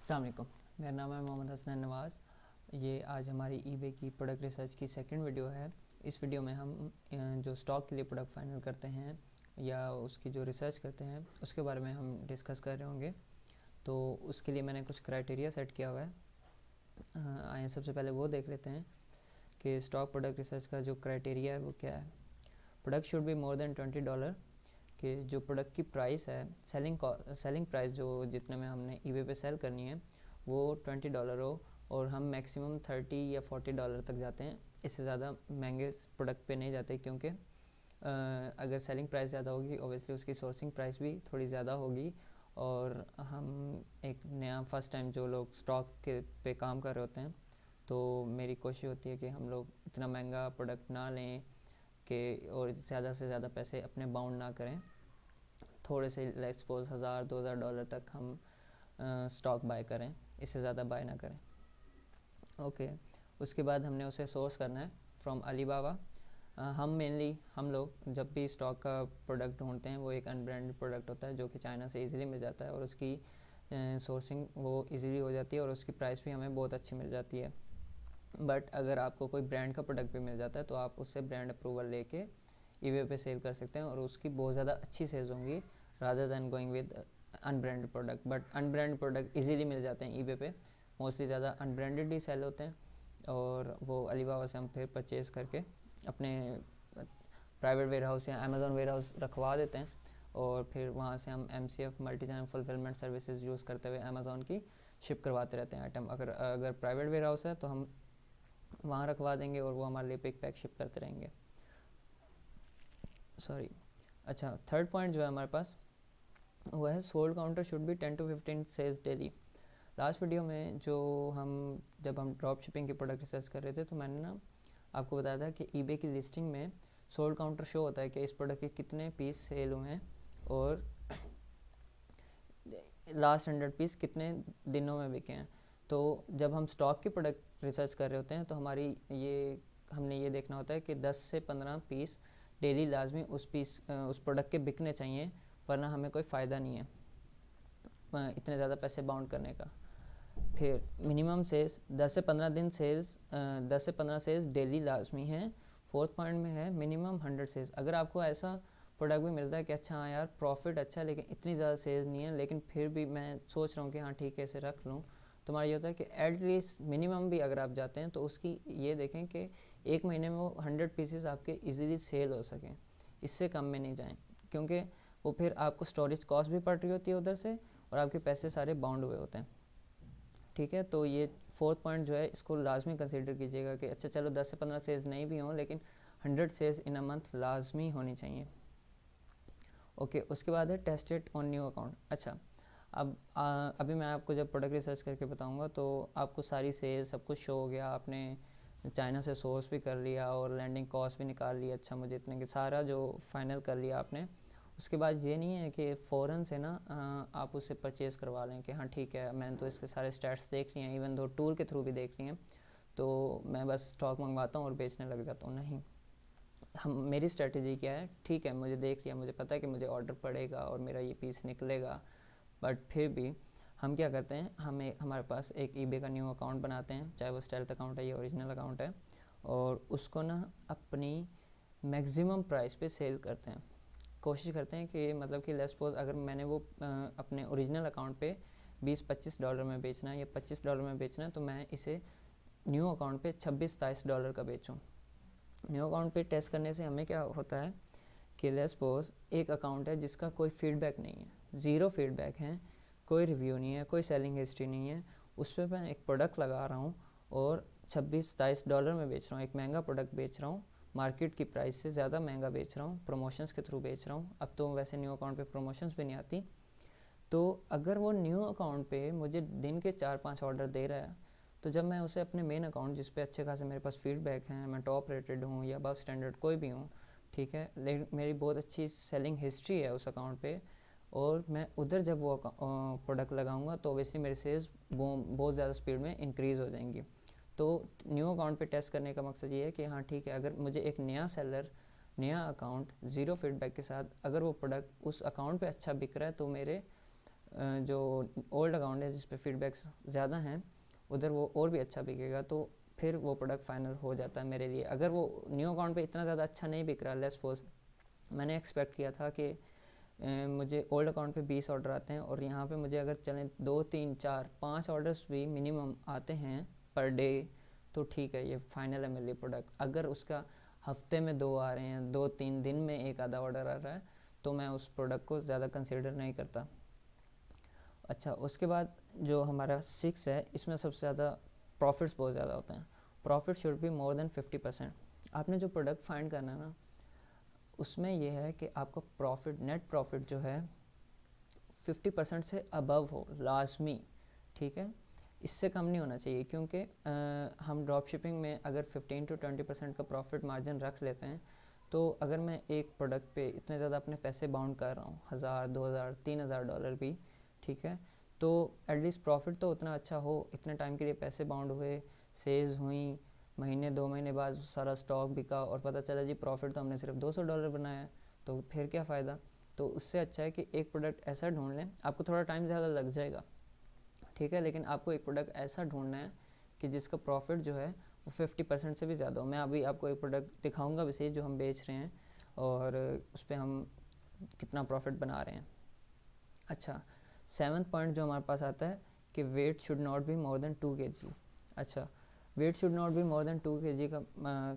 अस्सलाम वालेकुम। मेरा नाम है मोहम्मद हसन नवाज़। ये आज हमारी ईबे की प्रोडक्ट रिसर्च की सेकंड वीडियो है। इस वीडियो में हम जो स्टॉक के लिए प्रोडक्ट फाइनल करते हैं या उसकी जो रिसर्च करते हैं उसके बारे में हम डिस्कस कर रहे होंगे। तो उसके लिए मैंने कुछ क्राइटेरिया सेट किया हुआ है। आइए सबसे पहले वो देख लेते हैं कि स्टॉक प्रोडक्ट रिसर्च का जो क्राइटेरिया है वो क्या है। Product should be more then $20 कि जो प्रोडक्ट की प्राइस है, सेलिंग प्राइस जो जितने में हमने ईबे पे सेल करनी है वो $20 हो, और हम मैक्सिमम $30 या $40 तक जाते हैं। इससे ज़्यादा महंगे प्रोडक्ट पे नहीं जाते, क्योंकि अगर सेलिंग प्राइस ज़्यादा होगी ओबियसली उसकी सोर्सिंग प्राइस भी थोड़ी ज़्यादा होगी। और हम एक नया फर्स्ट टाइम जो लोग स्टॉक के पे काम कर रहे होते हैं, तो मेरी कोशिश होती है कि हम लोग इतना महंगा प्रोडक्ट ना लें कि और ज़्यादा से ज़्यादा पैसे अपने बाउंड ना करें। थोड़े से लेट्स सपोज $1000-$2000 तक हम स्टॉक बाय करें, इससे ज़्यादा बाय ना करें। ओके, उसके बाद हमने उसे सोर्स करना है फ्रॉम अलीबाबा। हम लोग जब भी स्टॉक का प्रोडक्ट ढूंढते हैं वो एक अनब्रांडेड प्रोडक्ट होता है जो कि चाइना से इजीली मिल जाता है, और उसकी सोर्सिंग वो इजीली हो जाती है और उसकी प्राइस भी हमें बहुत अच्छी मिल जाती है। बट अगर आपको कोई ब्रांड का प्रोडक्ट भी मिल जाता है तो आप उससे ब्रांड अप्रूवल लेके ईबे पे सेल कर सकते हैं और उसकी बहुत ज़्यादा अच्छी सेल्स होंगी rather than going with unbranded product. But unbranded product easily मिल जाते हैं ईबे पे, मोस्टली ज़्यादा अनब्रांडेड ही सेल होते हैं, और वो अलीबाबा से हम फिर परचेज़ करके अपने प्राइवेट वेयर हाउस या अमेज़ॉन वेयर हाउस रखवा देते हैं, और फिर वहाँ से हम MCF multi channel fulfilment services use करते हुए अमेज़ॉन की शिप करवाते रहते हैं आइटम। अगर प्राइवेट वेयर हाउस है तो हम वहाँ रखवा देंगे और वो हमारे लिए पिक पैक शिप करते रहेंगे। सॉरी, अच्छा, थर्ड पॉइंट जो है हमारे पास वो है sold counter should be 10 to 15 sales daily. Last video में जब हम ड्रॉप शिपिंग के प्रोडक्ट रिसर्च कर रहे थे तो मैंने ना आपको बताया था कि ईबे की लिस्टिंग में सोल्ड काउंटर शो होता है कि इस प्रोडक्ट के कितने पीस सेल हुए हैं और लास्ट 100 पीस कितने दिनों में बिके हैं। तो जब हम स्टॉक की प्रोडक्ट रिसर्च कर रहे होते हैं तो हमने ये देखना होता है कि 10 से 15 पीस डेली लाजमी उस प्रोडक्ट के बिकने चाहिए, वरना हमें कोई फ़ायदा नहीं है इतने ज़्यादा पैसे बाउंड करने का। फिर मिनिमम सेल्स 10 से 15 सेल्स डेली लाजमी हैं। फोर्थ पॉइंट में है मिनिमम 100 सेल्स। अगर आपको ऐसा प्रोडक्ट भी मिलता है कि अच्छा हाँ यार प्रॉफिट अच्छा है लेकिन इतनी ज़्यादा सेल्स नहीं है, लेकिन फिर भी मैं सोच रहा हूँ कि हाँ ठीक है इसे रख लूँ, तो हमारा ये होता है कि एटलीस्ट मिनिमम भी अगर आप जाते हैं तो उसकी ये देखें कि एक महीने में वो 100 पीसेस आपके इजीली सेल हो सकें, इससे कम में नहीं जाएं, क्योंकि वो फिर आपको स्टोरेज कॉस्ट भी पड़ रही होती है उधर से और आपके पैसे सारे बाउंड हुए होते हैं। ठीक है, तो ये फोर्थ पॉइंट जो है इसको लाजमी कंसीडर कीजिएगा कि अच्छा चलो 10 से 15 सेल्स नहीं भी हों लेकिन 100 सेल्स इन अ मंथ लाजमी होनी चाहिए। ओके, उसके बाद है टेस्टेड ऑन न्यू अकाउंट। अच्छा, अभी मैं आपको जब प्रोडक्ट रिसर्च करके बताऊंगा तो आपको सारी सेल्स सब कुछ शो हो गया, आपने चाइना से सोर्स भी कर लिया और लैंडिंग कॉस्ट भी निकाल लिया, अच्छा मुझे इतने के सारा जो फाइनल कर लिया आपने। उसके बाद ये नहीं है कि फ़ौरन से ना आप उससे परचेज़ करवा लें कि हाँ ठीक है मैंने तो इसके सारे स्टैट्स देख लिए हैं, इवन दो टूल के थ्रू भी देख लिए हैं, तो मैं बस स्टॉक मंगवाता हूँ और बेचने लग जाता हूँ। नहीं, मेरी स्ट्रेटजी क्या है, ठीक है मुझे देख लिया, मुझे पता है कि मुझे ऑर्डर पड़ेगा और मेरा ये पीस निकलेगा, बट फिर भी हम क्या करते हैं, हमारे पास एक ईबे का न्यू अकाउंट बनाते हैं, चाहे वो स्टेल्थ अकाउंट है या ओरिजिनल अकाउंट है, और उसको ना अपनी मैक्सिमम प्राइस पे सेल करते हैं। कोशिश करते हैं कि मतलब कि लेट्स सपोज अगर मैंने वो अपने ओरिजिनल अकाउंट पे $20-25 में बेचना है या $25 में बेचना है, तो मैं इसे न्यू अकाउंट पे $26-27 का बेचूँ। न्यू अकाउंट पे टेस्ट करने से हमें क्या होता है कि लेट्स सपोज एक अकाउंट है जिसका कोई फीडबैक नहीं है, ज़ीरो फीडबैक है, कोई रिव्यू नहीं है, कोई सेलिंग हिस्ट्री नहीं है, उस पर मैं एक प्रोडक्ट लगा रहा हूँ और $26-27 में बेच रहा हूँ, एक महंगा प्रोडक्ट बेच रहा हूँ, मार्केट की प्राइस से ज़्यादा महंगा बेच रहा हूँ, प्रमोशंस के थ्रू बेच रहा हूँ। अब तो वैसे न्यू अकाउंट पे प्रमोशंस भी नहीं आती, तो अगर वो न्यू अकाउंट पे मुझे दिन के 4-5 ऑर्डर दे रहा है, तो जब मैं उसे अपने मेन अकाउंट जिस पे अच्छे खासे मेरे पास फीडबैक हैं, मैं टॉप रेटेड हूँ या अबव स्टैंडर्ड कोई भी हूँ, ठीक है, लेकिन मेरी बहुत अच्छी सेलिंग हिस्ट्री है उस अकाउंट पे, और मैं उधर जब वो प्रोडक्ट लगाऊंगा तो ऑब्वियसली मेरी सेल्स बहुत ज़्यादा स्पीड में इंक्रीज़ हो जाएंगी। तो न्यू अकाउंट पे टेस्ट करने का मकसद ये है कि हाँ ठीक है, अगर मुझे एक नया सेलर, नया अकाउंट, ज़ीरो फीडबैक के साथ अगर वो प्रोडक्ट उस अकाउंट पे अच्छा बिक रहा है तो मेरे जो ओल्ड अकाउंट है जिस पे फीडबैक्स ज़्यादा हैं उधर वो और भी अच्छा बिकेगा, तो फिर वो प्रोडक्ट फाइनल हो जाता है मेरे लिए। अगर वो न्यू अकाउंट पे इतना ज़्यादा अच्छा नहीं बिक रहा, लेट्स सपोज मैंने एक्सपेक्ट किया था कि मुझे ओल्ड अकाउंट पे 20 ऑर्डर आते हैं और यहाँ पे मुझे अगर चलें 2 3 4 5 ऑर्डर्स भी मिनिमम आते हैं पर डे, तो ठीक है, ये फाइनल है मेरे लिए प्रोडक्ट। अगर उसका हफ्ते में 2 आ रहे हैं, 2-3 दिन में एक आधा ऑर्डर आ रहा है, तो मैं उस प्रोडक्ट को ज़्यादा कंसिडर नहीं करता। अच्छा, उसके बाद जो हमारा 6 है, इसमें सबसे ज़्यादा प्रॉफिट्स बहुत ज़्यादा होते हैं। Profit should be more then 50%। आपने जो प्रोडक्ट फाइंड करना है ना, उसमें यह है कि आपका प्रॉफिट, नेट प्रॉफिट जो है 50% से अबव हो लाजमी, ठीक है, इससे कम नहीं होना चाहिए। क्योंकि हम ड्रॉप शिपिंग में अगर 15-20% का प्रॉफिट मार्जिन रख लेते हैं, तो अगर मैं एक प्रोडक्ट पे इतने ज़्यादा अपने पैसे बाउंड कर रहा हूँ, 1000 2000 3000 डॉलर भी, ठीक है, तो एटलीस्ट प्रॉफिट तो उतना अच्छा हो। इतने टाइम के लिए पैसे बाउंड हुए, सेल्स हुई, महीने 2 महीने बाद सारा स्टॉक बिका और पता चला जी प्रॉफिट तो हमने सिर्फ $200 बनाया है, तो फिर क्या फ़ायदा। तो उससे अच्छा है कि एक प्रोडक्ट ऐसा ढूंढ लें, आपको थोड़ा टाइम ज़्यादा लग जाएगा, ठीक है, लेकिन आपको एक प्रोडक्ट ऐसा ढूंढना है कि जिसका प्रॉफिट जो है वो 50% से भी ज़्यादा हो। मैं अभी आपको एक प्रोडक्ट दिखाऊंगा वैसे जो हम बेच रहे हैं और उस पर हम कितना प्रॉफिट बना रहे हैं। अच्छा, 7th पॉइंट जो हमारे पास आता है कि weight should not be more than 2 kg। अच्छा, weight should not be more than 2 kg का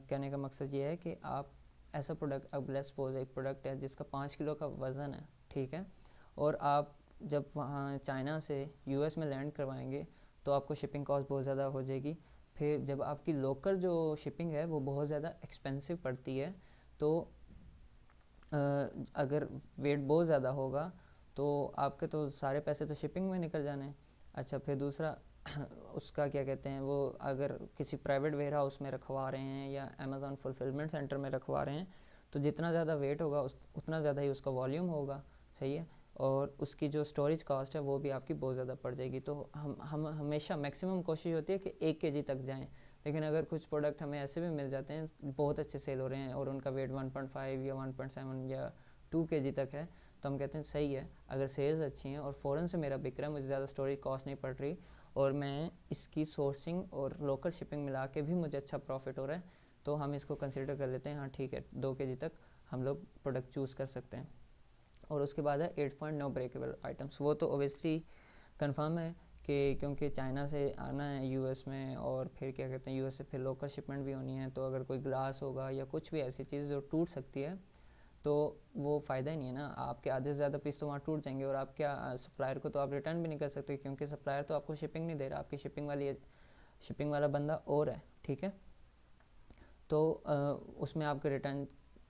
कहने का मकसद ये है कि आप ऐसा प्रोडक्ट, अब लेट्स सपोज एक प्रोडक्ट है जिसका 5 किलो का वज़न है, ठीक है, और आप जब वहाँ चाइना से यूएस में लैंड करवाएंगे तो आपको शिपिंग कॉस्ट बहुत ज़्यादा हो जाएगी। फिर जब आपकी लोकल जो शिपिंग है वो बहुत ज़्यादा एक्सपेंसिव पड़ती है, तो अगर वेट बहुत ज़्यादा होगा तो आपके तो सारे पैसे तो शिपिंग में निकल जाने। अच्छा, फिर दूसरा उसका क्या कहते हैं, वो अगर किसी प्राइवेट वेयर हाउस में रखवा रहे हैं या अमेज़ॉन फुलफिलमेंट सेंटर में रखवा रहे हैं, तो जितना ज़्यादा वेट होगा उतना ज़्यादा ही उसका वॉल्यूम होगा, सही है, और उसकी जो स्टोरेज कास्ट है वो भी आपकी बहुत ज़्यादा पड़ जाएगी। तो हम हमेशा मैक्सिमम कोशिश होती है कि 1 kg तक जाएँ, लेकिन अगर कुछ प्रोडक्ट हमें ऐसे भी मिल जाते हैं बहुत अच्छे सेल हो रहे हैं और उनका वेट 1.5 या 1.7 या 2 kg तक है, तो हम कहते हैं सही है, अगर सेल्स अच्छी हैं और फ़ौरन से मेरा बिक रहा है, मुझे ज़्यादा स्टोरेज कॉस्ट नहीं पड़ रही और मैं इसकी सोर्सिंग और लोकल शिपिंग मिला के भी मुझे अच्छा प्रॉफिट हो रहा है, तो हम इसको कंसिडर कर लेते हैं, हाँ ठीक है, 2 kg तक हम लोग प्रोडक्ट चूज़ कर सकते हैं। और उसके बाद है 8 पॉइंट नो ब्रेकेबल आइटम्स। वो तो ओबियसली कंफर्म है कि क्योंकि चाइना से आना है यूएस में और फिर क्या कहते हैं यूएस से फिर लोकल शिपमेंट भी होनी है, तो अगर कोई ग्लास होगा या कुछ भी ऐसी चीज़ जो टूट सकती है तो वो फ़ायदा ही नहीं है ना, आपके आधे से ज़्यादा पीस तो वहाँ टूट जाएंगे और आप क्या सप्लायर को तो आप रिटर्न भी नहीं कर सकते क्योंकि सप्लायर तो आपको शिपिंग नहीं दे रहा, आपकी शिपिंग वाला बंदा और है, ठीक है। तो उसमें आपके रिटर्न,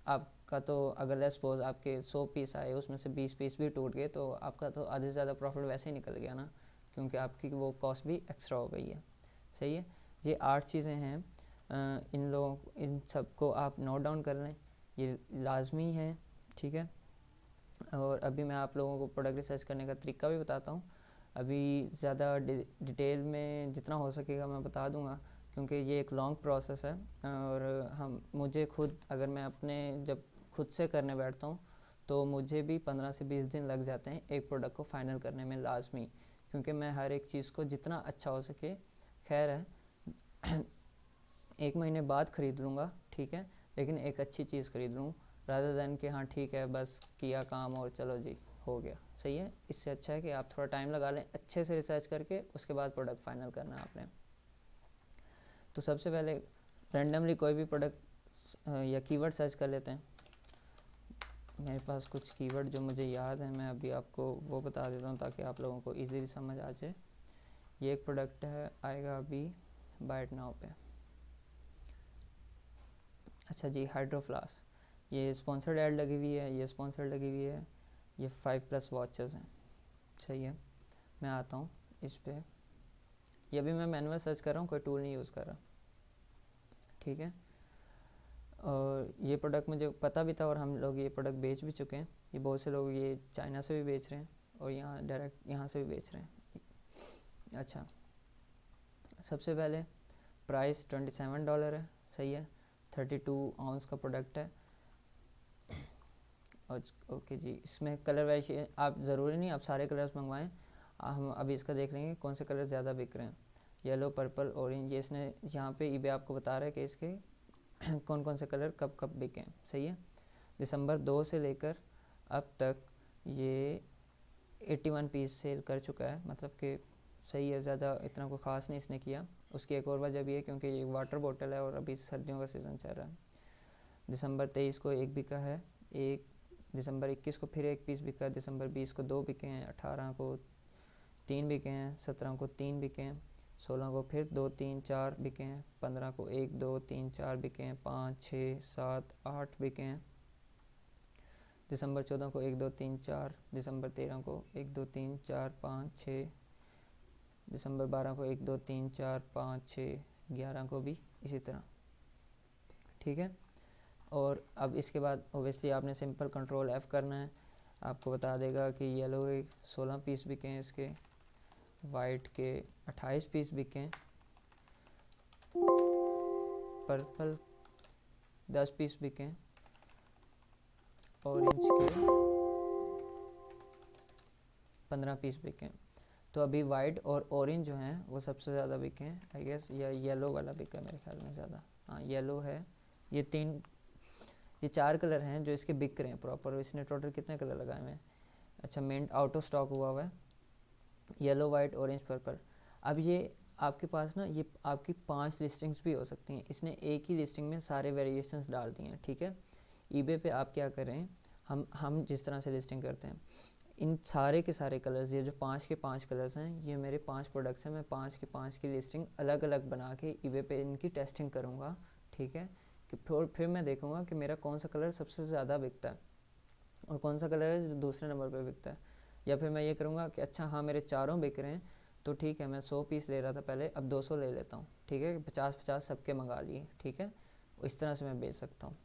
आपका तो अगर लेट्स सपोज आपके 100 पीस आए उसमें से 20 पीस भी टूट गए तो आपका तो आधे से ज़्यादा प्रॉफिट वैसे ही निकल गया ना, क्योंकि आपकी वो कॉस्ट भी एक्स्ट्रा हो गई है, सही है। ये 8 चीज़ें हैं, इन सबको आप नोट डाउन कर लें, ये लाजमी है, ठीक है। और अभी मैं आप लोगों को प्रोडक्ट रिसर्च करने का तरीका भी बताता हूँ। अभी ज़्यादा डिटेल में जितना हो सकेगा मैं बता दूँगा क्योंकि ये एक लॉन्ग प्रोसेस है और मुझे खुद, अगर मैं अपने जब खुद से करने बैठता हूँ तो मुझे भी 15 से 20 दिन लग जाते हैं एक प्रोडक्ट को फाइनल करने में लाजमी, क्योंकि मैं हर एक चीज़ को जितना अच्छा हो सके, खैर है 1 महीने बाद ख़रीद लूँगा, ठीक है, लेकिन एक अच्छी चीज़ ख़रीद लूँ रादर दैन कि हाँ ठीक है बस किया काम और चलो जी हो गया, सही है। इससे अच्छा है कि आप थोड़ा टाइम लगा लें अच्छे से रिसर्च करके, उसके बाद प्रोडक्ट फाइनल करना है आपने। तो सबसे पहले रैंडमली कोई भी प्रोडक्ट या कीवर्ड सर्च कर लेते हैं। मेरे पास कुछ कीवर्ड जो मुझे याद है मैं अभी आपको वो बता देता हूँ ताकि आप लोगों को ईज़िली समझ आ जाए। ये एक प्रोडक्ट है, आएगा अभी बाय इट नाउ पे। अच्छा जी, हाइड्रोफ्लास, ये स्पॉन्सर्ड ऐड लगी हुई है, ये स्पॉन्सर्ड लगी हुई है, ये 5+ वॉचेस हैं, सही है। मैं आता हूँ इस पर, ये भी मैं मैनुअल सर्च कर रहा हूँ, कोई टूल नहीं यूज़ कर रहा, ठीक है। और ये प्रोडक्ट मुझे पता भी था और हम लोग ये प्रोडक्ट बेच भी चुके हैं। ये बहुत से लोग ये चाइना से भी बेच रहे हैं और यहाँ डायरेक्ट यहाँ से भी बेच रहे हैं। अच्छा, सबसे पहले प्राइस $27 है, सही है, 32 आउंस का प्रोडक्ट है। ओके जी, इसमें कलर वेरिएशन आप ज़रूरी नहीं आप सारे कलर्स मंगवाएं, हम अभी इसका देख लेंगे कौन से कलर ज़्यादा बिक रहे हैं। येलो, पर्पल, ऑरेंज, ये इसने यहाँ पे ईबे आपको बता रहा है कि इसके कौन कौन से कलर कब कब बिके हैं। सही है। दिसंबर 2 से लेकर अब तक ये 81 पीस सेल कर चुका है, मतलब कि सही है, ज़्यादा इतना कोई ख़ास नहीं इसने किया। उसकी एक और वजह भी है क्योंकि ये वाटर बॉटल है और अभी सर्दियों का सीज़न चल रहा है। दिसंबर 23 को एक बिका है, एक दिसंबर 21 को फिर एक पीस बिका, दिसंबर 20 को 2 बिके हैं, 18 को 3 बिके हैं, 17 को 3 बिके हैं, 16 को फिर 2 3 4 बिके हैं, 15 को 1 2 3 4 बिके हैं, 5 6 7 8 बिके हैं, दिसंबर 14 को 1 2 3 4, दिसंबर 13 को 1 2 3 4 5 6, दिसंबर 12 को 1 2 3 4 5 6, 11 को भी इसी तरह। ठीक है। और अब इसके बाद ओबियसली आपने सिंपल कंट्रोल F करना है, आपको बता देगा कि येलो के 16 पीस बिके हैं, इसके वाइट के 28 पीस बिके हैं, पर्पल 10 पीस बिके हैं, ऑरेंज के 15 पीस बिके हैं। तो अभी वाइट और ऑरेंज जो हैं वो सबसे ज़्यादा बिके हैं आई गेस, या येलो वाला बिका मेरे ख्याल में ज़्यादा। हाँ येलो है। ये 4 कलर हैं जो इसके बिक रहे हैं प्रॉपर। इसने टोटल कितने कलर लगाए हुए हैं? अच्छा, मिंट आउट ऑफ स्टॉक हुआ है येलो, वाइट, ऑरेंज, पर्पल। अब ये आपके पास ना ये आपकी 5 लिस्टिंग्स भी हो सकती हैं। इसने एक ही लिस्टिंग में सारे वेरिएशंस डाल दिए हैं। ठीक है। ईबे पे आप क्या करें, हम जिस तरह से लिस्टिंग करते हैं, इन सारे के सारे कलर्स, ये जो 5 के 5 कलर्स हैं, ये मेरे 5 प्रोडक्ट्स हैं, मैं 5 के 5 की लिस्टिंग अलग अलग बना के ईबे पे इनकी टेस्टिंग करूँगा। ठीक है। कि फिर मैं देखूँगा कि मेरा कौन सा कलर सबसे ज़्यादा बिकता है और कौन सा कलर है जो दूसरे नंबर पे बिकता है। या फिर मैं ये करूँगा कि अच्छा हाँ मेरे चारों बिक रहे हैं, तो ठीक है, मैं 100 पीस ले रहा था पहले, अब 200 ले लेता हूँ। ठीक है, 50-50 सबके मंगा लिए। ठीक है, इस तरह से मैं बेच सकता हूँ।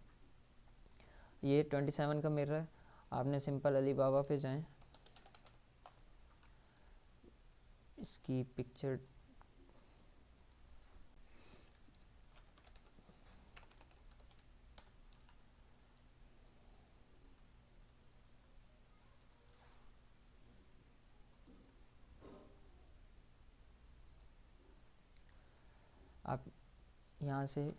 ये 27 का मिरर है। आपने सिंपल अली बाबा पे जाएं, इसकी पिक्चर आप यहाँ से इसको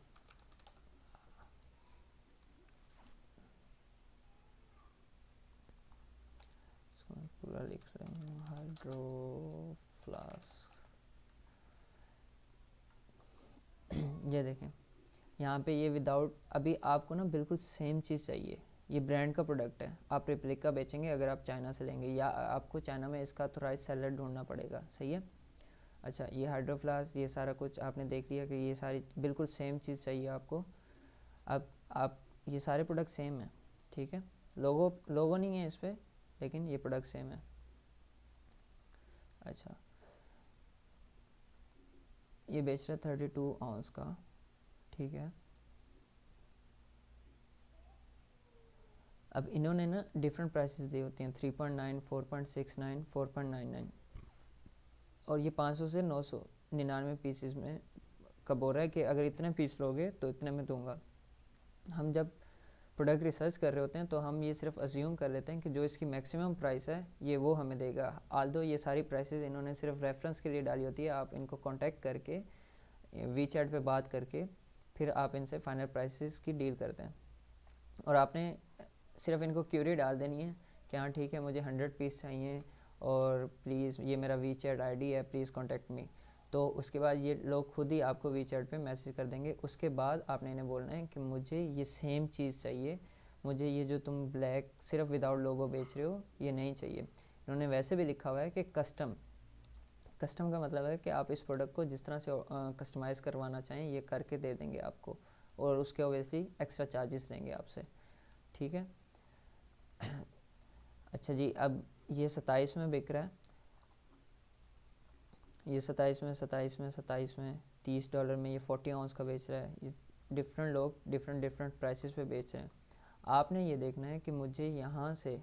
मैं पूरा लिख रहा हूँ, हाइड्रो फ्लास्क। ये देखें यहाँ पे ये विदाउट, अभी आपको ना बिल्कुल सेम चीज़ चाहिए। ये ब्रांड का प्रोडक्ट है, आप रेप्लिका बेचेंगे अगर आप चाइना से लेंगे, या आपको चाइना में इसका ऑथराइज सेलर ढूंढना पड़ेगा। सही है। अच्छा, ये हाइड्रो फ्लास्क, ये सारा कुछ आपने देख लिया कि ये सारी बिल्कुल सेम चीज़ चाहिए आपको। अब आप ये सारे प्रोडक्ट सेम हैं। ठीक है, लोगो नहीं है इस पर, लेकिन ये प्रोडक्ट सेम है। अच्छा, ये बेच रहा है 32 आउंस का। ठीक है। अब इन्होंने ना डिफरेंट प्राइसेस दी होती हैं, 3.9, 4.69, 4.99, और ये 500 से 999 पीसेस में कब हो रहा है कि अगर इतने पीस लोगे तो इतने में दूंगा। हम जब प्रोडक्ट रिसर्च कर रहे होते हैं तो हम ये सिर्फ अज्यूम कर लेते हैं कि जो इसकी मैक्सिमम प्राइस है ये वो हमें देगा। आल्दो ये सारी प्राइसेस इन्होंने सिर्फ रेफरेंस के लिए डाली होती है। आप इनको कांटेक्ट करके वी चैट पे बात करके फिर आप इनसे फाइनल प्राइसेस की डील करते हैं, और आपने सिर्फ इनको क्यूरी डाल देनी है कि हाँ ठीक है मुझे 100 पीस चाहिए और प्लीज़ ये मेरा वी चैट आई डी है, प्लीज़ कॉन्टैक्ट मी। तो उसके बाद ये लोग खुद ही आपको वी चैट पर मैसेज कर देंगे। उसके बाद आपने इन्हें बोलना है कि मुझे ये सेम चीज़ चाहिए, मुझे ये जो तुम ब्लैक सिर्फ विदाउट लोगो बेच रहे हो ये नहीं चाहिए। इन्होंने वैसे भी लिखा हुआ है कि कस्टम का मतलब है कि आप इस प्रोडक्ट को जिस तरह से कस्टमाइज़ करवाना चाहें ये करके दे देंगे आपको, और उसके ओबियसली एक्स्ट्रा चार्जेस लेंगे आपसे। ठीक है। अच्छा जी, अब ये 27 में बिक रहा है, ये 27 में $30 में ये 40 आउंस का बेच रहा है। ये डिफरेंट लोग डिफरेंट प्राइसेस पे बेच रहे हैं। आपने ये देखना है कि मुझे यहाँ से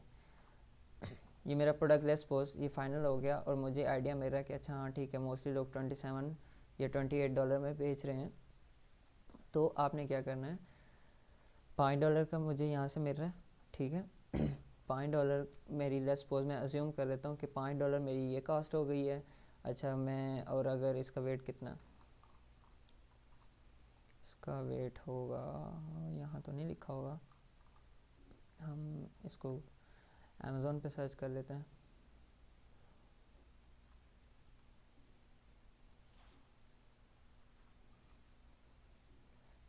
ये मेरा प्रोडक्ट लेस पोस्ट ये फाइनल हो गया और मुझे आइडिया मिल रहा है कि अच्छा हाँ ठीक है मोस्टली लोग 27 या $28 में बेच रहे हैं। तो आपने क्या करना है, $5 का मुझे यहाँ से मिल रहा है। ठीक है। $5 मेरी, लेट्स सपोज मैं अज्यूम कर लेता हूँ कि $5 मेरी ये कॉस्ट हो गई है। अच्छा मैं, और अगर इसका वेट कितना, इसका वेट होगा, यहाँ तो नहीं लिखा होगा, हम इसको अमेज़ोन पे सर्च कर लेते हैं।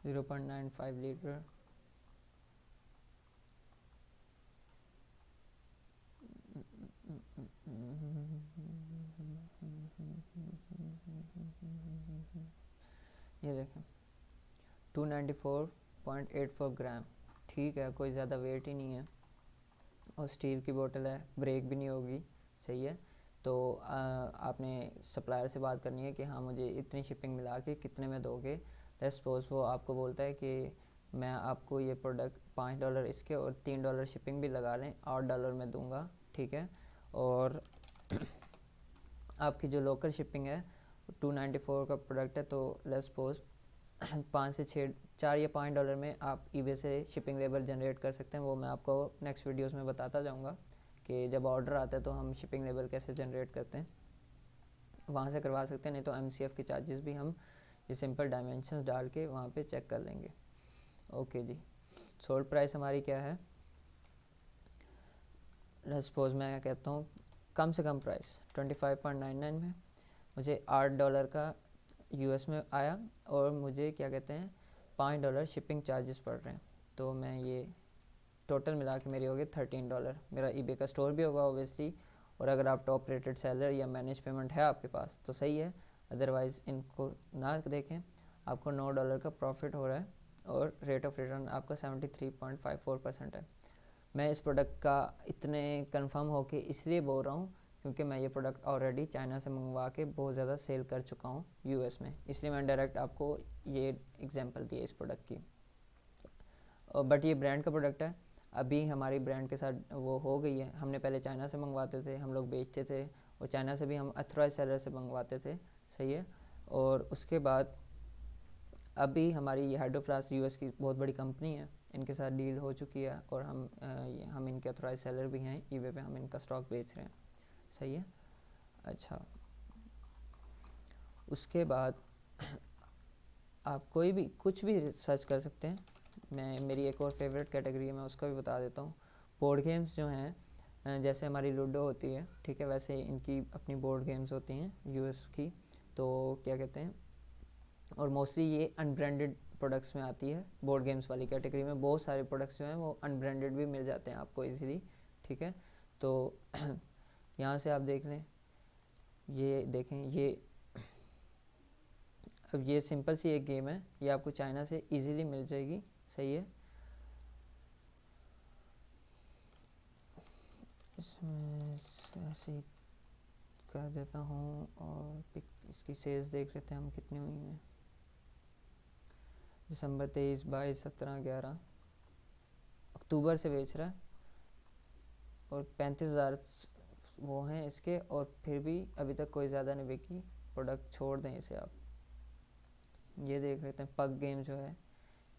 $0.95 ये देखें 294.84 ग्राम। ठीक है, कोई ज़्यादा वेट ही नहीं है और स्टील की बोतल है, ब्रेक भी नहीं होगी। सही है। तो आपने सप्लायर से बात करनी है कि हाँ मुझे इतनी शिपिंग मिला के कितने में दोगे। लेट्स सपोज वो आपको बोलता है कि मैं आपको ये प्रोडक्ट $5 इसके और $3 शिपिंग भी लगा लें, $8 में दूंगा। ठीक है। और आपकी जो लोकल शिपिंग है 294 का प्रोडक्ट है, तो लेट्स सपोज 5 से 6 4 या $5 में आप ईबे से शिपिंग लेबर जनरेट कर सकते हैं। वो मैं आपको नेक्स्ट वीडियोस में बताता जाऊंगा कि जब ऑर्डर आता है तो हम शिपिंग लेबर कैसे जनरेट करते हैं, वहाँ से करवा सकते हैं। नहीं तो MCF की चार्जेस भी हम ये सिंपल डायमेंशंस डाल के वहाँ पे चेक कर लेंगे। ओके जी, सोल्ड प्राइस हमारी क्या है, लेट्स सपोज मैं कहता हूँ कम से कम प्राइस 25.99 में मुझे $8 का US में आया और मुझे क्या कहते हैं $5 शिपिंग चार्जेस पड़ रहे हैं। तो मैं ये टोटल मिला के मेरी हो गई $13। मेरा eBay का स्टोर भी होगा ओबियसली, और अगर आप टॉप रेटेड सेलर या मैनेज पेमेंट है आपके पास तो सही है, अदरवाइज़ इनको ना देखें। आपको $9 का प्रॉफिट हो रहा है और रेट ऑफ रिटर्न आपका 73.54% है। मैं इस प्रोडक्ट का इतने कंफर्म होके इसलिए बोल रहा हूँ क्योंकि मैं ये प्रोडक्ट ऑलरेडी चाइना से मंगवा के बहुत ज़्यादा सेल कर चुका हूँ US में, इसलिए मैं डायरेक्ट आपको ये एग्जांपल दिया इस प्रोडक्ट की। बट ये ब्रांड का प्रोडक्ट है, अभी हमारी ब्रांड के साथ वो हो गई है। हमने पहले चाइना से मंगवाते थे, हम लोग बेचते थे, और चाइना से भी हम अथॉराइज सेलर से मंगवाते थे। सही है। और उसके बाद अभी हमारी ये हाइड्रोफ्लास्क US की बहुत बड़ी कंपनी है, इनके साथ डील हो चुकी है और हम इनके अथॉराइज सेलर भी हैं, ईबे पे हम इनका स्टॉक बेच रहे हैं। सही है। अच्छा, उसके बाद आप कोई भी कुछ भी सर्च कर सकते हैं। मैं मेरी एक और फेवरेट कैटेगरी है, मैं उसका भी बता देता हूँ। बोर्ड गेम्स जो हैं, जैसे हमारी लूडो होती है, ठीक है, वैसे इनकी अपनी बोर्ड गेम्स होती हैं US की। तो क्या कहते हैं, और मोस्टली ये अनब्रांडेड प्रोडक्ट्स में आती है। बोर्ड गेम्स वाली कैटेगरी में बहुत सारे प्रोडक्ट्स जो हैं वो अनब्रांडेड भी मिल जाते हैं आपको इजीली। ठीक है। तो यहाँ से आप देख लें, ये देखें, ये अब ये सिंपल सी एक गेम है, ये आपको चाइना से इजीली मिल जाएगी। सही है। इसमें ऐसे ही कर देता हूँ और पिक इसकी सेल्स देख लेते हैं हम कितनी हुई हैं। दिसंबर 23, 22, 17, 11 अक्टूबर से बेच रहा है और 35,000 वो हैं इसके, और फिर भी अभी तक कोई ज़्यादा नहीं बिकी। प्रोडक्ट छोड़ दें इसे आप। ये देख लेते हैं, पग गेम जो है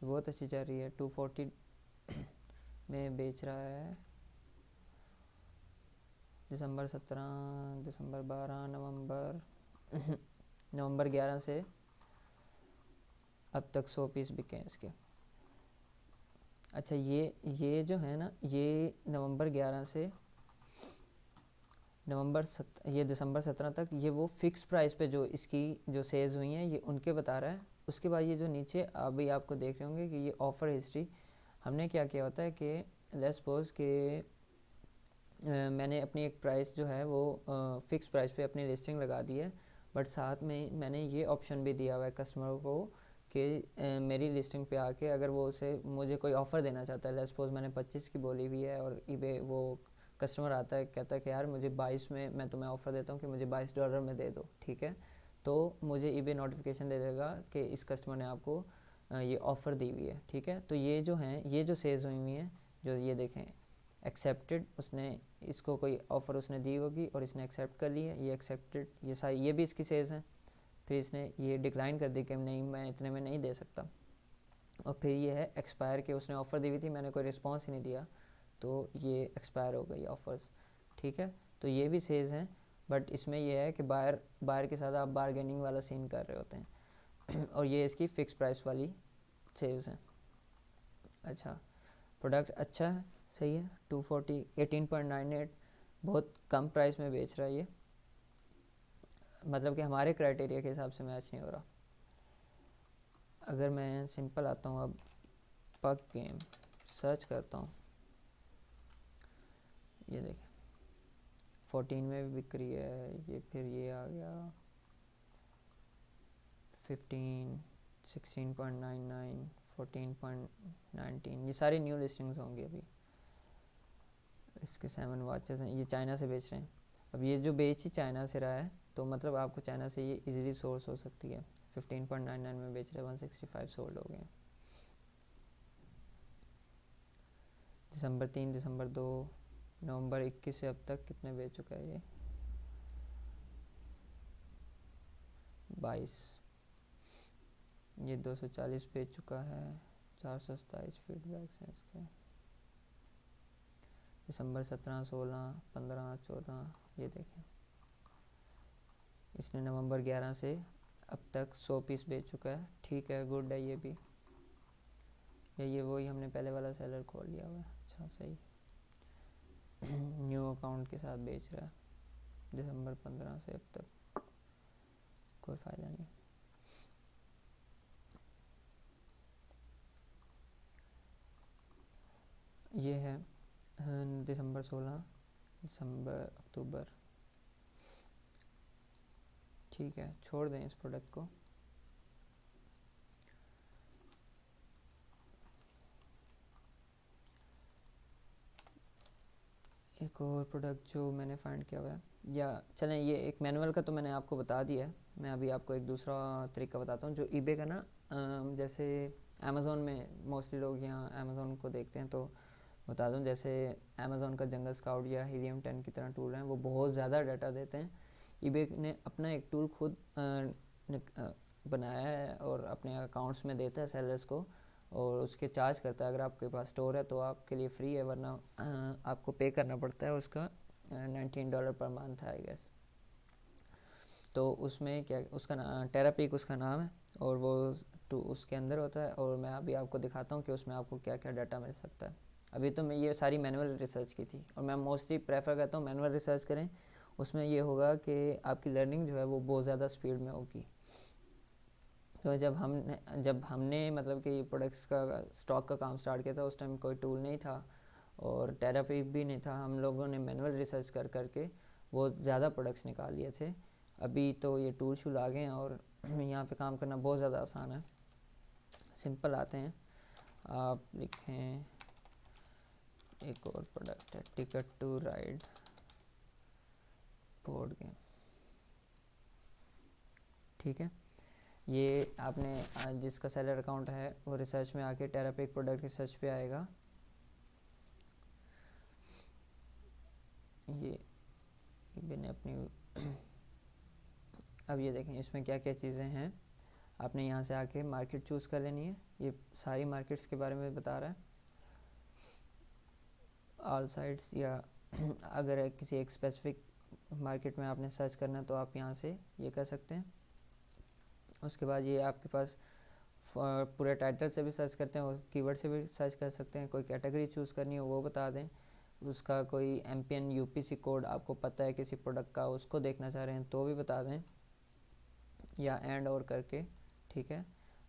बहुत अच्छी चल रही है, 240 में बेच रहा है। दिसंबर 17, दिसंबर 12, नवंबर 11 से अब तक 100 पीस बिके हैं इसके। अच्छा, ये जो है ना, ये नवंबर 11 से ये दिसंबर 17 तक ये वो फिक्स प्राइस पे जो इसकी जो सेल्स हुई हैं ये उनके बता रहा है। उसके बाद ये जो नीचे अभी आपको देख रहे होंगे कि ये ऑफ़र हिस्ट्री, हमने क्या किया होता है कि लेट्स सपोज कि मैंने अपनी एक प्राइस जो है वो फ़िक्स प्राइस पे अपनी लिस्टिंग लगा दी है, बट साथ में मैंने ये ऑप्शन भी दिया हुआ है कस्टमर को कि मेरी लिस्टिंग पे आके अगर वो उसे मुझे कोई ऑफ़र देना चाहता है, लेट्स सपोज मैंने 25 की बोली हुई है और ईबे वो कस्टमर आता है कहता है कि यार मुझे 22 में मैं तुम्हें ऑफ़र देता हूँ कि मुझे $22 में दे दो। ठीक है। तो मुझे ईबे नोटिफिकेशन दे देगा कि इस कस्टमर ने आपको ये ऑफ़र दी हुई है। ठीक है। तो ये जो हैं, ये जो सेल्स हुई हुई हैं, जो ये देखें एक्सेप्टेड, उसने इसको कोई ऑफ़र उसने दी होगी और इसने एक्सेप्ट कर ली है, ये एक्सेप्टेड, ये सारी ये भी इसकी सेल्स हैं। फिर इसने ये डिक्लाइन कर दी कि नहीं मैं इतने में नहीं दे सकता। और फिर ये है एक्सपायर के, उसने ऑफ़र दी हुई थी, मैंने कोई रिस्पॉन्स ही नहीं दिया, तो ये एक्सपायर हो गई ऑफर्स, ठीक है। तो ये भी सेल्स हैं, बट इसमें ये है कि बायर के साथ आप बारगेनिंग वाला सीन कर रहे होते हैं और ये इसकी फ़िक्स प्राइस वाली सेल्स हैं। अच्छा, प्रोडक्ट अच्छा है, सही है। 240 18.98 बहुत कम प्राइस में बेच रहा है ये, मतलब कि हमारे क्राइटेरिया के हिसाब से मैच नहीं हो रहा। अगर मैं सिंपल आता हूँ अब पग गेम सर्च करता हूँ, ये देखिए 14 में भी बिक रही है ये, फिर ये आ गया 15, 16.99, 14.19, ये सारी न्यू लिस्टिंग्स होंगी अभी। इसके 7 वॉचेस हैं, ये चाइना से बेच रहे हैं। अब ये जो बेच ही चाइना से रहा है, तो मतलब आपको चाइना से ये इजीली सोर्स हो सकती है। 15.99 में बेच रहे हैं, 165 सोल्ड हो गए। दिसंबर 3, दिसंबर 2, नवंबर 21 से अब तक कितने बेच चुका है ये? 22। ये 240 बेच चुका है, 427 फीडबैक्स हैं इसके। दिसंबर 17, 16, 15, 14, ये देखें। इसने नवंबर 11 से अब तक 100 पीस बेच चुका है, ठीक है, गुड है ये भी। ये वही हमने पहले वाला सेलर खोल लिया हुआ है, अच्छा सही। न्यू अकाउंट के साथ बेच रहा है दिसंबर 15 से अब तक, कोई फ़ायदा नहीं। ये है दिसंबर 16, दिसंबर, अक्टूबर, ठीक है, छोड़ दें इस प्रोडक्ट को। एक और प्रोडक्ट जो मैंने फाइंड किया हुआ है, या चलें ये एक मैनुअल का तो मैंने आपको बता दिया है, मैं अभी आपको एक दूसरा तरीका बताता हूँ। जो ईबे का ना जैसे अमेज़ोन में मोस्टली लोग यहाँ अमेज़ोन को देखते हैं, तो बता दूँ जैसे अमेज़ोन का जंगल स्काउट या हीलियम 10 की तरह टूल हैं, वो बहुत ज़्यादा डाटा देते हैं। ईबे ने अपना एक टूल खुद बनाया है और अपने अकाउंट्स में देता है सेलर्स को, और उसके चार्ज करता है। अगर आपके पास स्टोर है तो आपके लिए फ्री है, वरना आपको पे करना पड़ता है उसका $19 पर मंथ है आई गेस। तो उसमें क्या, उसका टेरापीक उसका नाम है, और वो उसके अंदर होता है। और मैं अभी आपको दिखाता हूँ कि उसमें आपको क्या क्या डाटा मिल सकता है। अभी तो मैं ये सारी मैनुअल रिसर्च की थी, और मैं मोस्टली प्रेफर करता हूँ मैनुअल रिसर्च करें। उसमें ये होगा कि आपकी लर्निंग जो है वो बहुत ज़्यादा स्पीड में होगी। तो जब हमने मतलब कि प्रोडक्ट्स का स्टॉक का काम स्टार्ट किया था, उस टाइम कोई टूल नहीं था और टेरापीक भी नहीं था। हम लोगों ने मैनुअल रिसर्च कर करके बहुत ज़्यादा प्रोडक्ट्स निकाल लिए थे। अभी तो ये टूल शूल आ गए हैं और यहाँ पे काम करना बहुत ज़्यादा आसान है। सिंपल आते हैं, आप लिखें, एक और प्रोडक्ट है ticket to ride board game, ठीक है। ये आपने जिसका सेलर अकाउंट है वो रिसर्च में आके टेरापीक प्रोडक्ट रिसर्च पे आएगा। ये मैंने अपनी अब ये देखें इसमें क्या क्या चीज़ें हैं। आपने यहाँ से आके मार्केट चूज़ कर लेनी है, ये सारी मार्केट्स के बारे में बता रहा है, ऑल साइट्स। या अगर किसी एक स्पेसिफिक मार्केट में आपने सर्च करना है तो आप यहाँ से ये कर सकते हैं। उसके बाद ये आपके पास पूरे टाइटल से भी सर्च करते हैं और कीवर्ड से भी सर्च कर सकते हैं। कोई कैटेगरी चूज़ करनी हो वो बता दें, उसका कोई MPN UPC कोड आपको पता है किसी प्रोडक्ट का, उसको देखना चाह रहे हैं तो भी बता दें, या एंड और करके, ठीक है।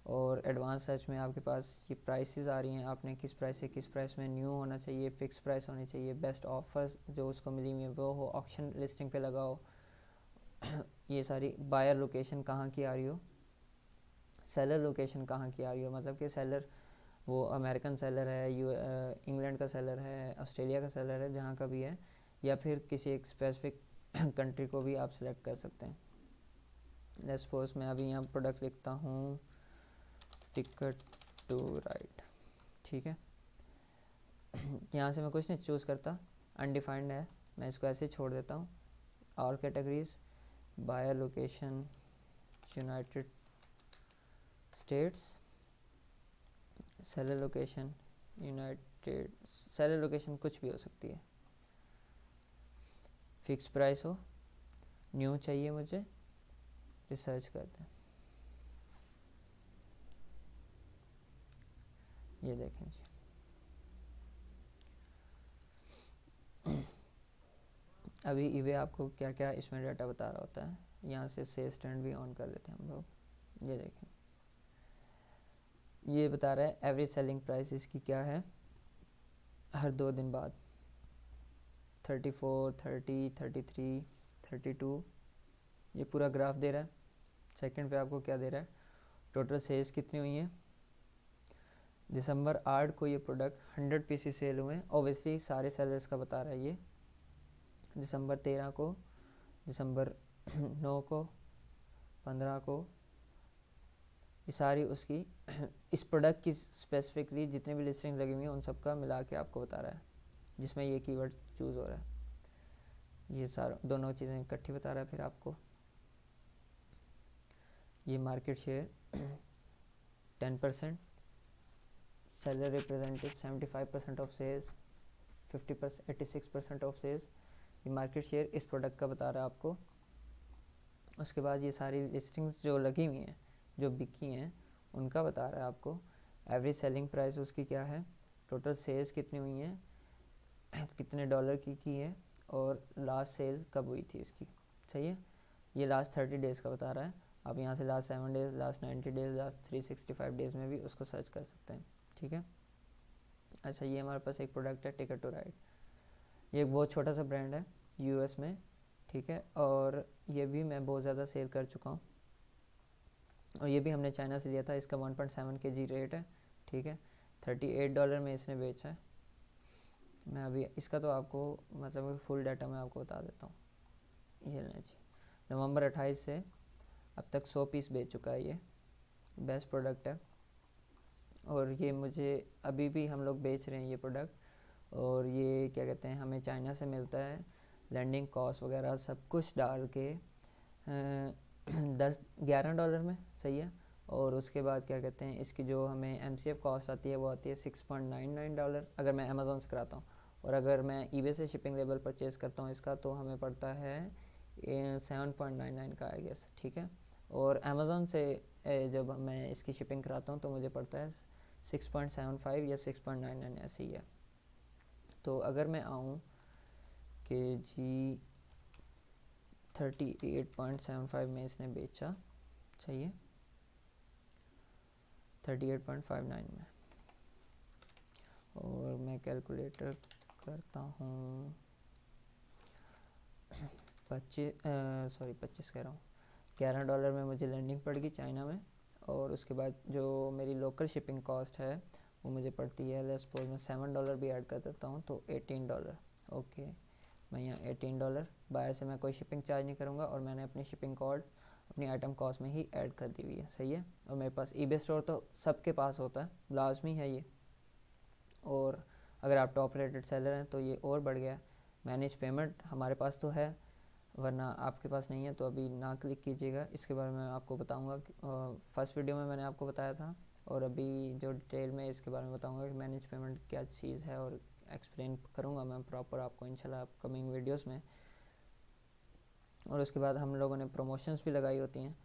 और एडवांस सर्च में आपके पास ये प्राइसेस आ रही हैं, आपने किस प्राइस से किस प्राइस में न्यू होना चाहिए, फ़िक्स प्राइस होनी चाहिए, बेस्ट ऑफर्स जो उसको मिली हुई है वो हो, ऑक्शन लिस्टिंग पे लगाओ। ये सारी बायर लोकेशन कहाँ की आ रही हो, सेलर लोकेशन कहाँ की आ रही हो, मतलब कि सेलर वो अमेरिकन सेलर है, इंग्लैंड का सेलर है, ऑस्ट्रेलिया का सेलर है, जहाँ का भी है, या फिर किसी एक स्पेसिफिक कंट्री को भी आप सिलेक्ट कर सकते हैं। लेट्स सपोज मैं अभी यहाँ प्रोडक्ट लिखता हूँ टिकट टू राइड, ठीक है। यहाँ से मैं कुछ नहीं चूज़ करता, अनडिफाइंड है, मैं इसको ऐसे ही छोड़ देता हूँ। और categories, buyer location United States, seller location trade, seller location कुछ भी हो सकती है, फिक्स प्राइस हो, न्यू चाहिए मुझे, रिसर्च करते हैं, ये देखें जी। अभी ईबे आपको क्या क्या इसमें डाटा बता रहा होता है, यहाँ से सेल्स ट्रेंड भी ऑन कर लेते हैं हम लोग, ये देखें, ये बता रहा है एवरेज सेलिंग प्राइस इसकी क्या है हर 2 दिन बाद, 34, 30, 33, 32, ये पूरा ग्राफ दे रहा है। सेकंड पे आपको क्या दे रहा है, टोटल सेल्स कितनी हुई हैं। दिसंबर 8 को ये प्रोडक्ट 100 पीसेस सेल हुए हैं, ऑब्वियसली सारे सेलर्स का बता रहा है ये। दिसंबर 13 को, दिसंबर 9 को, 15 को, ये सारी उसकी इस प्रोडक्ट की स्पेसिफिकली जितनी भी लिस्टिंग लगी हुई हैं उन सब का मिला के आपको बता रहा है, जिसमें ये कीवर्ड चूज़ हो रहा है, ये सारा दोनों चीज़ें इकट्ठी बता रहा है। फिर आपको ये market share 10%, seller represented 75% of sales, 50%, 86% of sales, ये मार्केट शेयर इस प्रोडक्ट का बता रहा है आपको। उसके बाद ये सारी लिस्टिंग्स जो लगी हुई हैं, जो बिकी हैं, उनका बता रहा है आपको। एवरेज सेलिंग प्राइस उसकी क्या है, टोटल सेल्स कितनी हुई हैं, कितने डॉलर की है, और लास्ट सेल कब हुई थी इसकी, सही है। ये लास्ट 30 डेज़ का बता रहा है, आप यहाँ से last 7 days, last 90 days, last 365 days में भी उसको सर्च कर सकते हैं, ठीक है। अच्छा, ये हमारे पास एक प्रोडक्ट है टिकट टू राइड, ये एक बहुत छोटा सा ब्रांड है यूएस में, ठीक है, और ये भी मैं बहुत ज़्यादा सेल कर चुका हूँ, और ये भी हमने चाइना से लिया था। इसका 1.7 kg रेट है, ठीक है, $38 में इसने बेचा है। मैं अभी इसका तो आपको मतलब फुल डाटा मैं आपको बता देता हूँ। ये लें जी, नवंबर 28 से अब तक 100 पीस बेच चुका है, ये बेस्ट प्रोडक्ट है, और ये मुझे अभी भी हम लोग बेच रहे हैं ये प्रोडक्ट, और ये क्या कहते हैं हमें चाइना से मिलता है, लैंडिंग कॉस्ट वगैरह सब कुछ डाल के 11 डॉलर में, सही है। और उसके बाद क्या कहते हैं इसकी जो हमें MCF कॉस्ट आती है वो आती है $6.99 अगर मैं अमेज़ॉन से कराता हूँ, और अगर मैं ईबे से शिपिंग लेवल परचेज़ करता हूँ इसका तो हमें पड़ता है 7.99 का आई गेस, ठीक है। और अमेज़ॉन से जब मैं इसकी शिपिंग कराता हूँ तो मुझे पड़ता है 6.75 या 6.99 ऐसे ही है। तो अगर मैं आऊँ कि जी 38.75 में इसने बेचा, सही है, 38.59 में, और मैं कैलकुलेटर करता हूँ 25 कह रहा हूँ, $11 में मुझे लैंडिंग पड़ेगी चाइना में, और उसके बाद जो मेरी लोकल शिपिंग कॉस्ट है वो मुझे पड़ती है, लेट्स सपोज मैं $7 भी ऐड कर देता हूँ तो $18। ओके, मैं यहाँ $18 बाहर से मैं कोई शिपिंग चार्ज नहीं करूँगा, और मैंने अपनी शिपिंग कॉस्ट अपनी आइटम कॉस्ट में ही ऐड कर दी हुई है, सही है। और मेरे पास ईबे स्टोर तो सबके पास होता है, लाजमी है ये, और अगर आप टॉप रेटेड सेलर हैं तो ये और बढ़ गया। मैनेज पेमेंट हमारे पास तो है, वरना आपके पास नहीं है तो अभी ना क्लिक कीजिएगा, इसके बारे में आपको बताऊंगा। फर्स्ट वीडियो में मैंने आपको बताया था, और अभी जो डिटेल में इसके बारे में बताऊंगा कि मैनेज पेमेंट क्या चीज़ है, और एक्सप्लेन करूंगा मैं प्रॉपर आपको इंशाल्लाह अपकमिंग वीडियोस में। और उसके बाद हम लोगों ने प्रमोशंस भी लगाई होती हैं,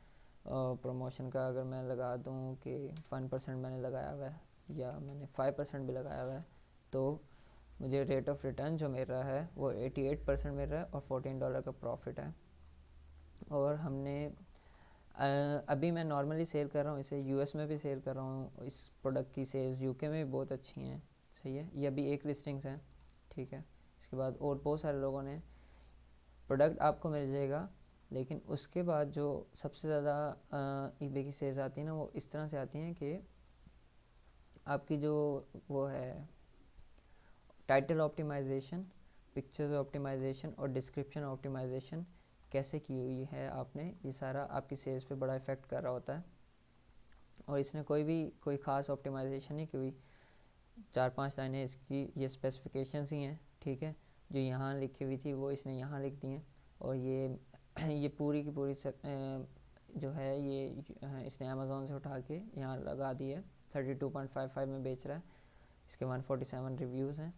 प्रमोशन का अगर मैं लगा दूं कि 1% मैंने लगाया हुआ है या मैंने 5% भी लगाया हुआ है, तो मुझे रेट ऑफ रिटर्न जो मिल रहा है वो 88% मिल रहा है, और $14 का प्रॉफिट है। और हमने अभी मैं नॉर्मली सेल कर रहा हूँ इसे, यूएस में भी सेल कर रहा हूँ, इस प्रोडक्ट की सेल्स यूके में भी बहुत अच्छी हैं, सही है। ये अभी एक लिस्टिंग्स हैं, ठीक है। इसके बाद और बहुत सारे लोगों ने प्रोडक्ट आपको मिल जाएगा, लेकिन उसके बाद जो सबसे ज़्यादा ईबे की सेल्स आती है ना, वो इस तरह से आती हैं कि आपकी जो वो है टाइटल ऑप्टिमाइजेशन, पिक्चर्स ऑप्टिमाइजेशन और डिस्क्रिप्शन ऑप्टिमाइजेशन कैसे की हुई है आपने, ये सारा आपकी सेल्स पे बड़ा इफ़ेक्ट कर रहा होता है। और इसने कोई ख़ास ऑप्टिमाइजेशन नहीं की हुई, 4-5 लाइनें इसकी ये स्पेसिफिकेशंस ही हैं, ठीक है, जो यहाँ लिखी हुई थी वो इसने यहाँ लिख दी हैं, और ये पूरी की पूरी जो है ये इसने अमेज़ॉन से उठा के यहाँ लगा दी है, 32.55 में बेच रहा है। इसके 147 रिव्यूज़ हैं।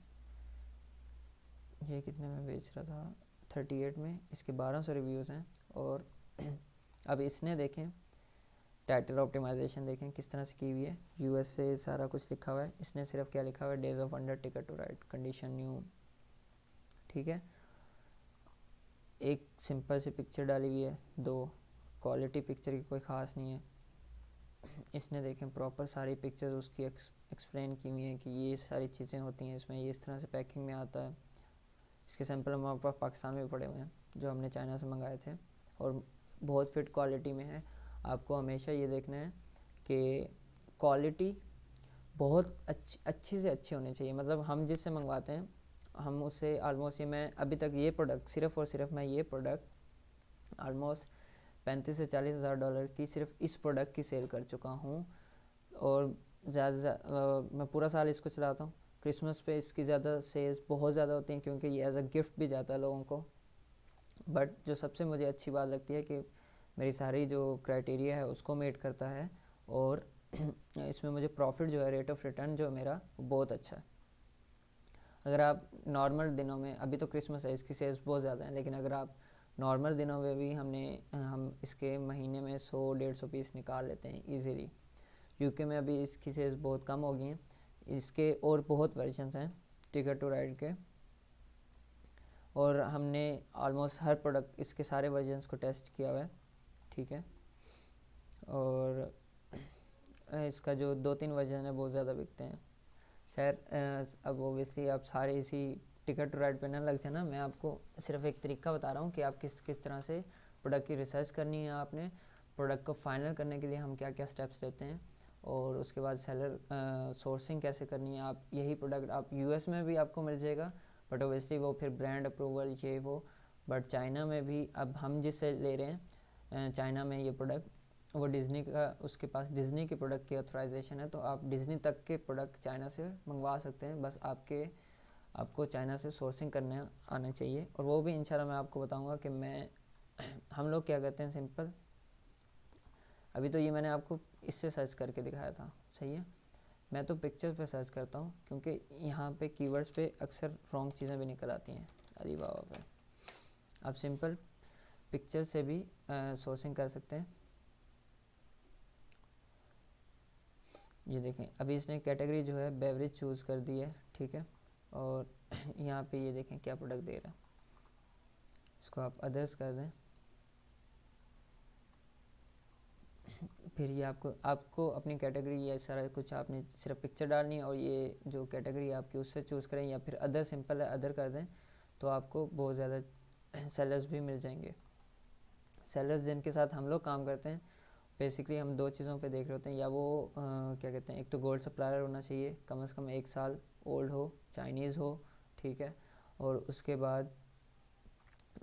ये कितने में बेच रहा था, 38 में, इसके 1200 रिव्यूज़ हैं। और अब इसने देखें टाइटल ऑप्टिमाइजेशन देखें किस तरह से की हुई है, यूएस से सारा कुछ लिखा हुआ है। इसने सिर्फ क्या लिखा हुआ है, days of under ticket to ride condition new, ठीक है। एक सिंपल सी पिक्चर डाली हुई है, दो क्वालिटी पिक्चर की कोई ख़ास नहीं है। इसने देखें प्रॉपर सारी पिक्चर्स उसकी एक्सप्लेन की हुई हैं कि ये सारी चीज़ें होती हैं इसमें, ये इस तरह से पैकिंग में आता है। इसके सैंपल हमारे पास पाकिस्तान में भी पड़े हुए हैं जो हमने चाइना से मंगाए थे, और बहुत फिट क्वालिटी में है। आपको हमेशा ये देखना है कि क्वालिटी बहुत अच्छी से अच्छी होनी चाहिए। मतलब हम जिससे मंगवाते हैं हम उससे आलमोस्ट, ये मैं अभी तक ये प्रोडक्ट सिर्फ़ और सिर्फ मैं ये प्रोडक्ट आलमोस्ट 35 से 40 हज़ार डॉलर की सिर्फ इस प्रोडक्ट की सेल कर चुका हूँ। और मैं पूरा साल इसको चलाता हूँ। क्रिसमस पे इसकी ज़्यादा सेल्स बहुत ज़्यादा होती हैं क्योंकि ये एज अ गिफ्ट भी जाता है लोगों को। बट जो सबसे मुझे अच्छी बात लगती है कि मेरी सारी जो क्राइटेरिया है उसको मीट करता है, और इसमें मुझे प्रॉफिट जो है, रेट ऑफ रिटर्न जो है मेरा, वो बहुत अच्छा है। अगर आप नॉर्मल दिनों में, अभी तो क्रिसमस है इसकी सेल्स बहुत ज़्यादा हैं, लेकिन अगर आप नॉर्मल दिनों में भी हम इसके महीने में 100-150 पीस निकाल लेते हैं ईज़िली। यूके में अभी इसकी सेल्स बहुत कम हो गई हैं। इसके और बहुत वर्जन्स हैं टिकट टू राइड के, और हमने ऑलमोस्ट हर प्रोडक्ट इसके सारे वर्जन्स को टेस्ट किया हुआ है, ठीक है। और इसका जो 2-3 वर्जन है बहुत ज़्यादा बिकते हैं। खैर अब ओबियसली आप सारे इसी टिकट टू राइड पे ना लग जाना, मैं आपको सिर्फ एक तरीका बता रहा हूँ कि आप किस किस तरह से प्रोडक्ट की रिसर्च करनी है। आपने प्रोडक्ट को फाइनल करने के लिए हम क्या क्या स्टेप्स लेते हैं, और उसके बाद सेलर सोर्सिंग कैसे करनी है। आप यही प्रोडक्ट आप यूएस में भी आपको मिल जाएगा, बट ओबियसली वो फिर ब्रांड अप्रूवल ये वो। बट चाइना में भी अब हम जिससे ले रहे हैं चाइना में ये प्रोडक्ट, वो डिज़नी का, उसके पास डिज़नी के प्रोडक्ट की ऑथराइजेशन है, तो आप डिज़नी तक के प्रोडक्ट चाइना से मंगवा सकते हैं। बस आपको चाइना से सोर्सिंग करने आना चाहिए, और वो भी इंशाल्लाह मैं आपको बताऊंगा कि हम लोग क्या करते हैं सिंपल। अभी तो ये मैंने आपको इससे सर्च करके दिखाया था, सही है। मैं तो पिक्चर्स पे सर्च करता हूँ क्योंकि यहाँ पे कीवर्ड्स पे अक्सर रॉन्ग चीज़ें भी निकल आती हैं अलीबाबा पे। आप सिंपल पिक्चर से भी सोर्सिंग कर सकते हैं। ये देखें अभी इसने कैटेगरी जो है बेवरेज चूज़ कर दी है, ठीक है। और यहाँ पे ये देखें क्या प्रोडक्ट दे रहा है, इसको आप अदर्स कर दें। फिर ये आपको अपनी कैटेगरी, ये सारा कुछ आपने सिर्फ पिक्चर डालनी है, और ये जो कैटेगरी आपकी उससे चूज़ करें, या फिर अदर सिंपल है अदर कर दें, तो आपको बहुत ज़्यादा सेलर्स भी मिल जाएंगे। सेलर्स जिनके साथ हम लोग काम करते हैं, बेसिकली हम दो चीज़ों पे देख रहे होते हैं, या वो क्या कहते हैं, एक तो गोल्ड सप्लायर होना चाहिए, कम से कम 1 साल ओल्ड हो, चाइनीज़ हो, ठीक है। और उसके बाद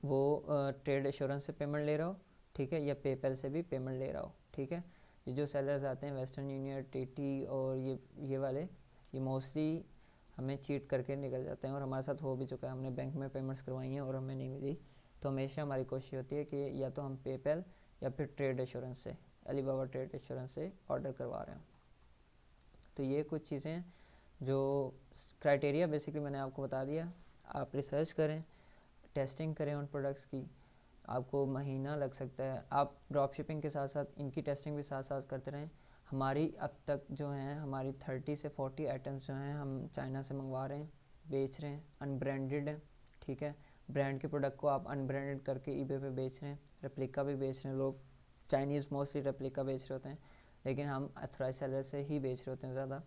वो ट्रेड एश्योरेंस से पेमेंट ले रहा हो, ठीक है, या पेपैल से भी पेमेंट ले रहा हो, ठीक है। ये जो सेलर्स आते हैं वेस्टर्न यूनियन, टीटी और ये वाले, ये मोस्टली हमें चीट करके निकल जाते हैं, और हमारे साथ हो भी चुका है। हमने बैंक में पेमेंट्स करवाई हैं और हमें नहीं मिली, तो हमेशा हमारी कोशिश होती है कि या तो हम पेपैल या फिर ट्रेड एश्योरेंस से, अलीबाबा ट्रेड एश्योरेंस से ऑर्डर करवा रहे हैं। तो ये कुछ चीज़ें जो क्राइटेरिया बेसिकली मैंने आपको बता दिया। आप रिसर्च करें, टेस्टिंग करें उन प्रोडक्ट्स की, आपको महीना लग सकता है। आप ड्रॉप शिपिंग के साथ साथ इनकी टेस्टिंग भी साथ साथ करते रहें। हमारी अब तक जो हैं, हमारी 30 से 40 आइटम्स जो हैं हम चाइना से मंगवा रहे हैं, बेच रहे हैं, अनब्रांडेड है, ठीक है। ब्रांड के प्रोडक्ट को आप अनब्रांडेड करके ईबे पे बेच रहे हैं, रेप्लिका भी बेच रहे हैं लोग। चाइनीज़ मोस्टली रेप्लिका बेच रहे होते हैं, लेकिन हम अथराइज सेलर से ही बेच रहे होते हैं ज़्यादा।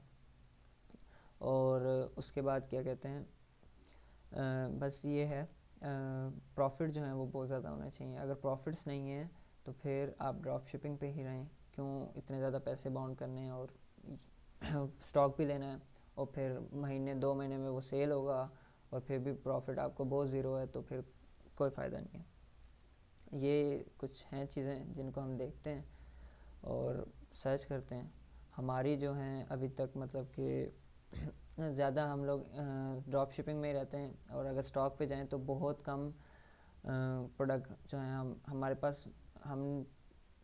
और उसके बाद क्या कहते हैं, बस ये है, प्रॉफिट जो है वो बहुत ज़्यादा होना चाहिए। अगर प्रॉफिट्स नहीं है तो फिर आप ड्रॉप शिपिंग पे ही रहें, क्यों इतने ज़्यादा पैसे बाउंड करने हैं, और स्टॉक भी लेना है, और फिर महीने 2 महीने में वो सेल होगा, और फिर भी प्रॉफिट आपको बहुत ज़ीरो है, तो फिर कोई फ़ायदा नहीं है। ये कुछ हैं चीज़ें जिनको हम देखते हैं और सर्च करते हैं। हमारी जो हैं अभी तक मतलब कि ज़्यादा हम लोग ड्रॉप शिपिंग में ही रहते हैं, और अगर स्टॉक पे जाएं तो बहुत कम प्रोडक्ट जो हैं हमारे पास।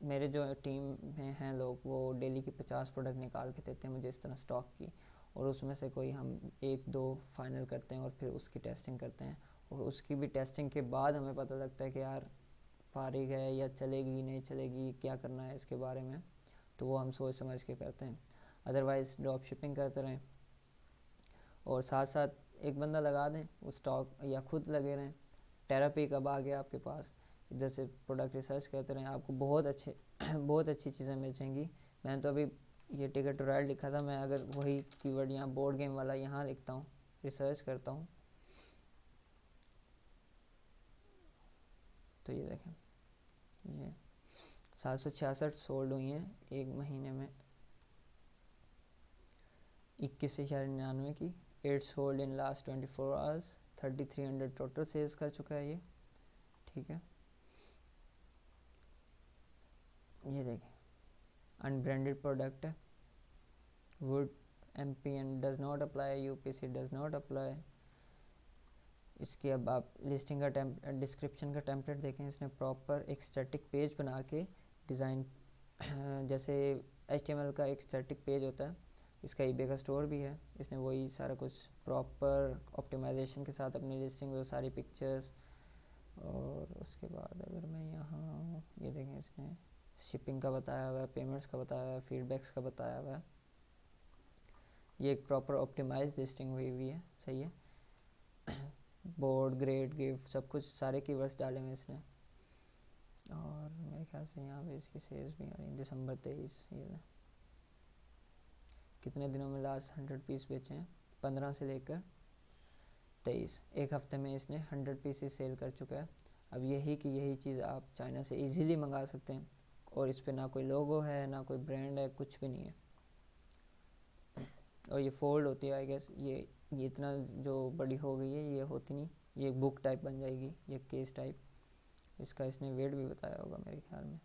मेरे जो टीम में हैं लोग, वो डेली की 50 प्रोडक्ट निकाल के देते हैं मुझे इस तरह स्टॉक की, और उसमें से कोई हम 1-2 फाइनल करते हैं और फिर उसकी टेस्टिंग करते हैं, और उसकी भी टेस्टिंग के बाद हमें पता लगता है कि यार फारिग है या चलेगी नहीं चलेगी, क्या करना है इसके बारे में, तो वो हम सोच समझ के करते हैं। अदरवाइज़ ड्रॉप शिपिंग करते रहें और साथ साथ एक बंदा लगा दें उस स्टॉक, या खुद लगे रहें। टेरापी कब आ गया आपके पास, इधर से प्रोडक्ट रिसर्च करते रहें, आपको बहुत अच्छे बहुत अच्छी चीज़ें मिल जाएंगी। मैंने तो अभी ये टिकट टू राइड लिखा था, मैं अगर वही कीवर्ड यहाँ बोर्ड गेम वाला यहाँ लिखता हूँ, रिसर्च करता हूँ, तो ये देखें ये 766 सोल्ड हुई हैं एक महीने में, 21,99 की। 8 sold in last 24 hours, 3300 total sales कर चुका है ये, ठीक है। ये देखें अनब्रांडेड प्रोडक्ट है, wood MPN does not apply, UPC does not apply. इसकी अब आप लिस्टिंग का डिस्क्रिप्शन का टेम्पलेट देखें, इसने प्रॉपर एक स्टैटिक पेज बना के डिज़ाइन जैसे HTML का एक स्टैटिक पेज होता है, इसका eBay का स्टोर भी है, इसने वही सारा कुछ प्रॉपर ऑप्टिमाइजेशन के साथ अपनी लिस्टिंग में वो सारी पिक्चर्स। और उसके बाद अगर मैं यहाँ ये देखें, इसने शिपिंग का बताया हुआ है, पेमेंट्स का बताया हुआ है, फीडबैक्स का बताया हुआ है। ये एक प्रॉपर ऑप्टिमाइज लिस्टिंग हुई हुई है, सही है। बोर्ड, ग्रेड, गिफ्ट, सब कुछ सारे कीवर्ड्स डाले हुए इसने। और मेरे ख्याल से यहाँ पे इसकी सेल्स भी आ रही है दिसंबर 23। ये कितने दिनों में लास्ट 100 पीस बेचे हैं, 15 से लेकर 23, एक हफ्ते में इसने 100 पीसेस सेल कर चुका है। अब यही चीज़ आप चाइना से इजीली मंगा सकते हैं, और इस पे ना कोई लोगो है ना कोई ब्रांड है, कुछ भी नहीं है। और ये फोल्ड होती है आई गेस, ये इतना जो बड़ी हो गई है ये होती नहीं, ये बुक टाइप बन जाएगी, ये केस टाइप। इसका इसने वेट भी बताया होगा मेरे ख्याल में,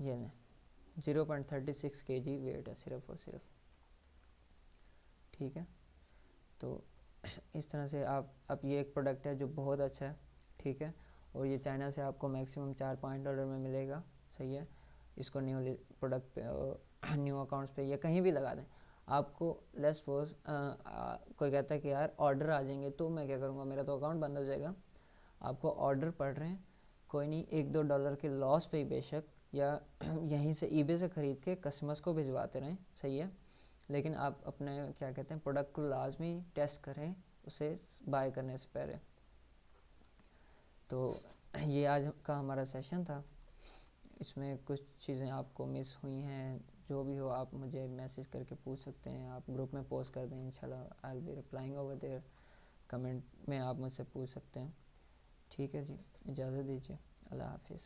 ये ने 0.36 kg वेट है सिर्फ और सिर्फ, ठीक है। तो इस तरह से आप ये एक प्रोडक्ट है जो बहुत अच्छा है, ठीक है, और ये चाइना से आपको मैक्सिमम $4 में मिलेगा, सही है। इसको न्यू प्रोडक्ट पे न्यू अकाउंट्स पे या कहीं भी लगा दें, आपको लेट्स सपोज कोई कहता है कि यार ऑर्डर आ जाएंगे तो मैं क्या करूँगा, मेरा तो अकाउंट बंद हो जाएगा। आपको ऑर्डर पड़ रहे हैं, कोई नहीं, $1-2 के लॉस पे ही बेशक, या यहीं से eBay से ख़रीद के कस्टमर्स को भिजवाते रहें, सही है, लेकिन आप अपने क्या कहते हैं प्रोडक्ट को लाजमी टेस्ट करें उसे बाय करने से पहले। तो ये आज का हमारा सेशन था, इसमें कुछ चीज़ें आपको मिस हुई हैं, जो भी हो आप मुझे मैसेज करके पूछ सकते हैं, आप ग्रुप में पोस्ट कर दें, इंशाल्लाह I will be replying over there, comment में आप मुझसे पूछ सकते हैं, ठीक है जी। इजाज़त दीजिए, अल्लाह हाफिज़।